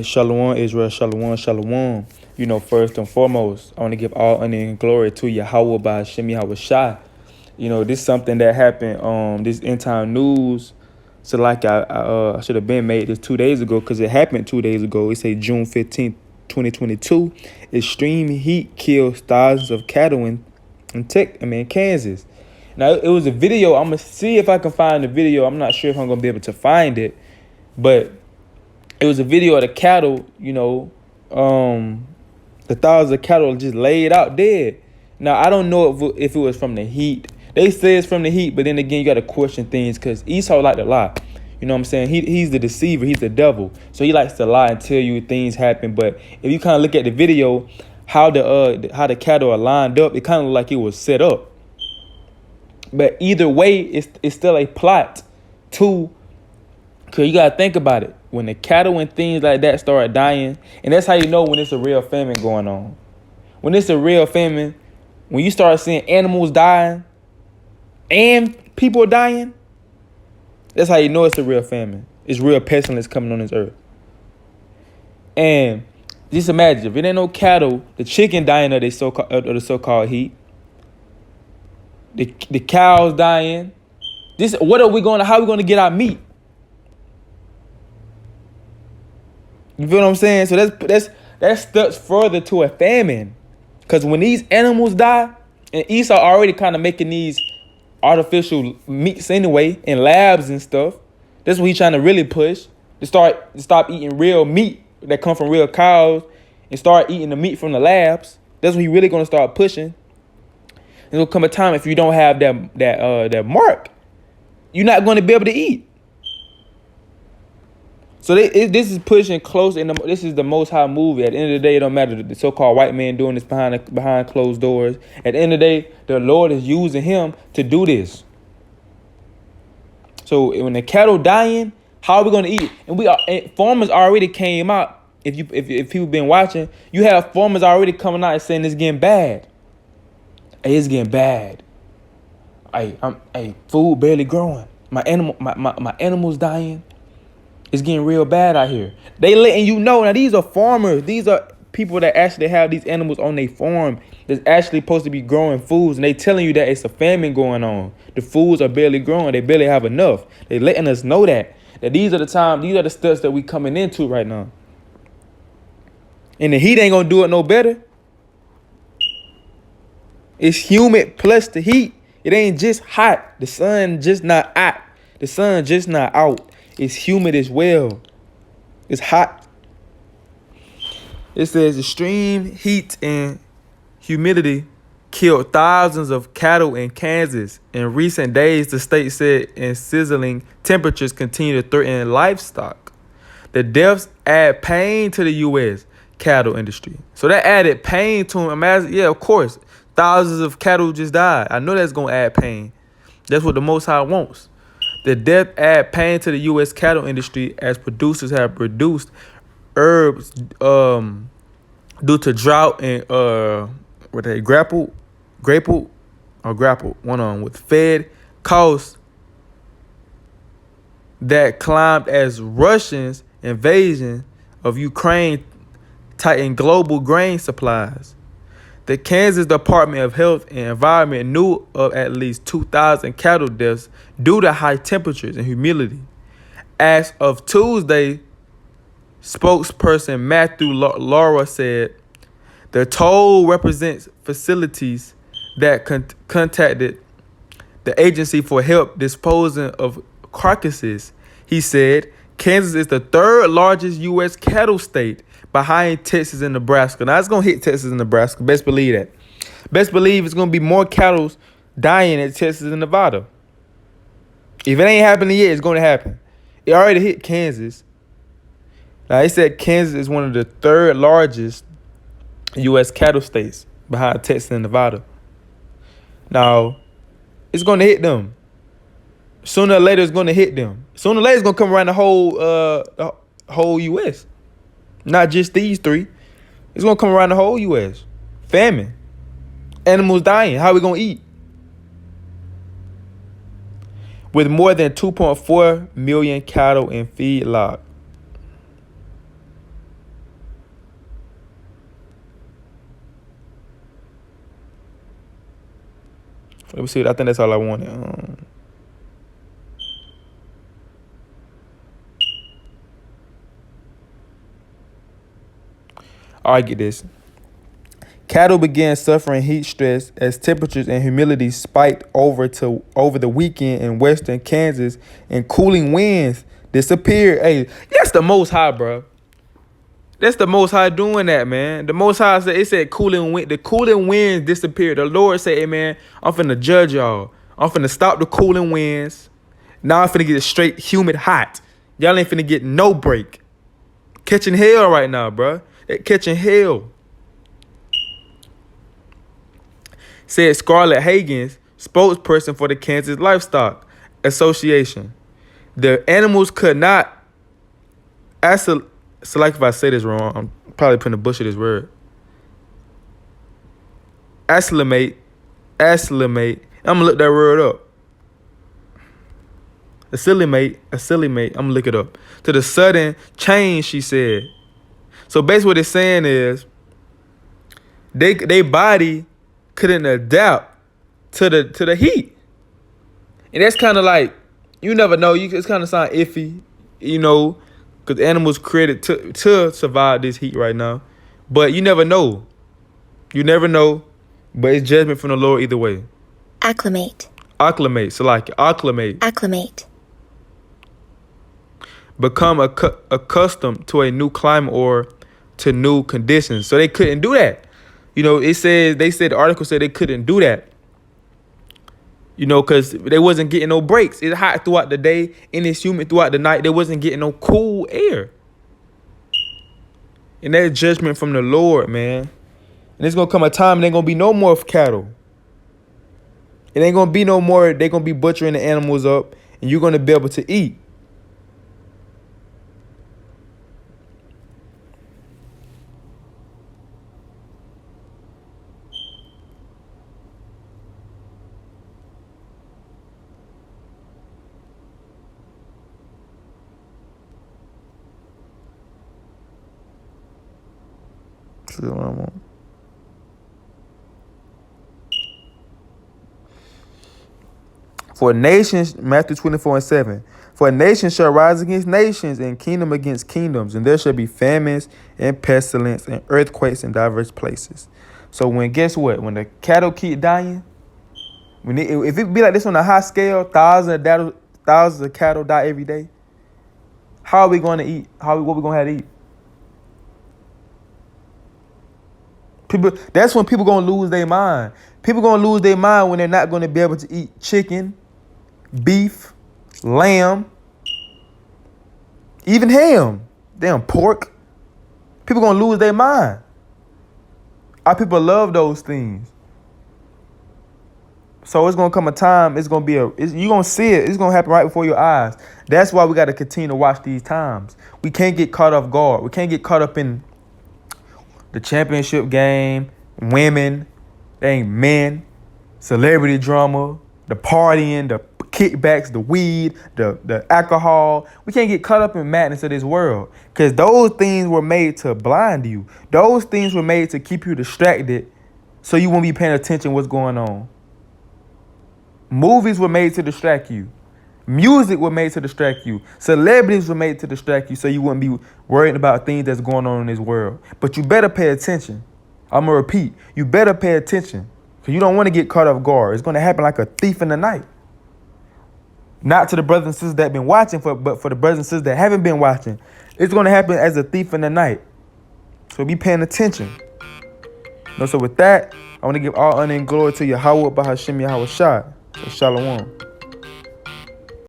Shalom, Israel, shalom, shalom. First and foremost, I want to give all honor and glory to Yahweh by Hashem Yahweh Shai. This is something that happened, this end time news. So like I should have been made this 2 days ago because it happened 2 days ago. It say June 15th, 2022. Extreme heat kills thousands of cattle in Kansas. Now it was a video. I'm gonna see if I can find the video. I'm not sure if I'm gonna be able to find it, but it was a video of the cattle, the thousands of cattle just laid out dead. Now, I don't know if it was from the heat. They say it's from the heat, but then again, you got to question things because Esau like to lie. You know what I'm saying? He's the deceiver. He's the devil. So he likes to lie and tell you things happen. But if you kind of look at the video, how the cattle are lined up, it kind of look like it was set up. But either way, it's still a plot to, because you got to think about it. When the cattle and things like that start dying, and that's how you know when it's a real famine going on. When it's a real famine, when you start seeing animals dying and people dying, that's how you know it's a real famine. It's real pestilence coming on this earth. And just imagine, if it ain't no cattle, the chicken dying of the so-called heat, the cows dying. How are we going to get our meat? You feel what I'm saying? So that steps further to a famine. Because when these animals die, and Esau already kind of making these artificial meats anyway in labs and stuff, that's what he's trying to really push. To stop eating real meat that come from real cows and start eating the meat from the labs. That's what he really gonna start pushing. There's gonna come a time if you don't have that mark, you're not gonna be able to eat. So this is pushing close, and this is the Most High movie. At the end of the day, it don't matter the so-called white man doing this behind closed doors. At the end of the day, the Lord is using him to do this. So when the cattle dying, how are we going to eat? And farmers already came out. If people been watching, you have farmers already coming out and saying it's getting bad. Hey, it's getting bad. Food barely growing. My animals dying. It's getting real bad out here. They letting you know. Now, these are farmers. These are people that actually have these animals on their farm that's actually supposed to be growing foods. And they telling you that it's a famine going on. The foods are barely growing. They barely have enough. They letting us know that these are the steps that we coming into right now. And the heat ain't going to do it no better. It's humid plus the heat. It ain't just hot. The sun just not hot. The sun just not out. It's humid as well. It's hot. It says extreme heat and humidity killed thousands of cattle in Kansas. In recent days, the state said, and sizzling temperatures continue to threaten livestock. The deaths add pain to the U.S. cattle industry. So that added pain to them. Imagine, yeah, of course, thousands of cattle just died. I know that's going to add pain. That's what the Most High wants. The death add pain to the U.S. cattle industry as producers have reduced herbs due to drought and grapple with Fed costs that climbed as Russians' invasion of Ukraine tightened global grain supplies. The Kansas Department of Health and Environment knew of at least 2,000 cattle deaths due to high temperatures and humidity. As of Tuesday, spokesperson Matthew Laura said the toll represents facilities that contacted the agency for help disposing of carcasses. He said Kansas is the third largest U.S. cattle state behind Texas and Nebraska. Now, it's going to hit Texas and Nebraska. Best believe that. Best believe it's going to be more cattle dying in Texas and Nevada. If it ain't happening yet, it's going to happen. It already hit Kansas. Now, they said Kansas is one of the third largest U.S. cattle states behind Texas and Nevada. Now, it's going to hit them. Sooner or later, it's going to hit them. Sooner or later, it's going to come around the whole U.S., not just these three. It's going to come around the whole U.S. Famine. Animals dying. How are we going to eat? With more than 2.4 million cattle in feedlot. Let me see. I think that's all I wanted. All right, get this. Cattle began suffering heat stress as temperatures and humidity spiked over the weekend in western Kansas, and cooling winds disappeared. Hey, that's the Most High, bro. That's the Most High doing that, man. The Most High said, it said the cooling winds disappeared. The Lord said, hey, man, I'm finna judge y'all. I'm finna stop the cooling winds. Now I'm finna get straight humid hot. Y'all ain't finna get no break. Catching hell right now, bro. Catching hell. Said Scarlett Hagens, spokesperson for the Kansas Livestock Association. The animals could not select if I say this wrong. I'm probably putting a bush of this word. Acclimate. I'm gonna look that word up. Acclimate. I'm gonna look it up. To the sudden change, she said. So basically what it's saying is they body couldn't adapt to the heat. And that's kind of like, you never know. It's kind of sound iffy, because animals created to survive this heat right now. But you never know. You never know. But it's judgment from the Lord either way. Acclimate. So like acclimate. Become accustomed to a new climate or to new conditions. So they couldn't do that. The article said they couldn't do that. Because they wasn't getting no breaks. It's hot throughout the day and it's humid throughout the night. They wasn't getting no cool air. And that's judgment from the Lord, man. And there's going to come a time and ain't going to be no more cattle. It ain't going to be no more. They're going to be butchering the animals up and you're going to be able to eat. For nations, Matthew 24:7. For nations shall rise against nations, and kingdom against kingdoms, and there shall be famines and pestilence and earthquakes in diverse places. So guess what? When the cattle keep dying, if it be like this on a high scale, thousands of cattle die every day. How are we going to eat? What we going to have to eat? That's when people gonna lose their mind. People gonna lose their mind when they're not gonna be able to eat chicken, beef, lamb, even ham, damn pork. People gonna lose their mind. Our people love those things. So it's gonna come a time. It's gonna be you're gonna see it. It's gonna happen right before your eyes. That's why we gotta continue to watch these times. We can't get caught off guard. We can't get caught up in the championship game, women, men, celebrity drama, the partying, the kickbacks, the weed, the alcohol. We can't get caught up in madness of this world because those things were made to blind you. Those things were made to keep you distracted so you won't be paying attention to what's going on. Movies were made to distract you. Music was made to distract you. Celebrities were made to distract you so you wouldn't be worried about things that's going on in this world. But you better pay attention. I'm going to repeat. You better pay attention because you don't want to get caught off guard. It's going to happen like a thief in the night. Not to the brothers and sisters that have been watching, but for the brothers and sisters that haven't been watching. It's going to happen as a thief in the night. So be paying attention. So with that, I want to give all honor and glory to Yahweh Bahashim Yahweh Shai. So shalom.